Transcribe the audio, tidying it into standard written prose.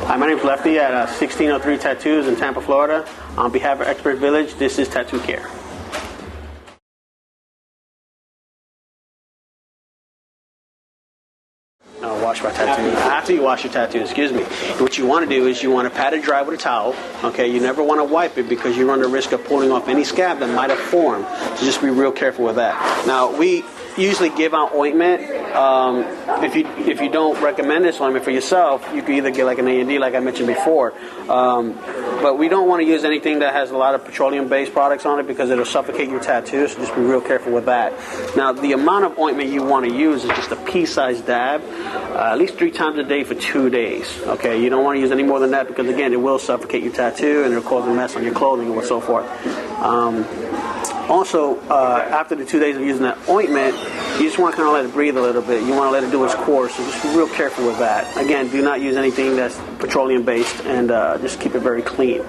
Hi, my name is Lefty at 1603 Tattoos in Tampa, Florida. On behalf of Expert Village, this is Tattoo Care. Wash my tattoo. After you wash your tattoo, excuse me. What you want to do is you want to pat it dry with a towel. Okay, you never want to wipe it because you run the risk of pulling off any scab that might have formed. So just be real careful with that. Now, we usually give out ointment. If you don't recommend this ointment for yourself, you can either get like an A&D, like I mentioned before. But we don't want to use anything that has a lot of petroleum-based products on it because it'll suffocate your tattoo, so just be real careful with that. Now, the amount of ointment you want to use is just a pea-sized dab, at least 3 times a day for 2 days. Okay, you don't want to use any more than that because, again, it will suffocate your tattoo and it'll cause a mess on your clothing and so forth. Also, after the 2 days of using that ointment, you just want to kind of let it breathe a little bit. You want to let it do its course, so just be real careful with that. Again, do not use anything that's petroleum-based, and just keep it very clean.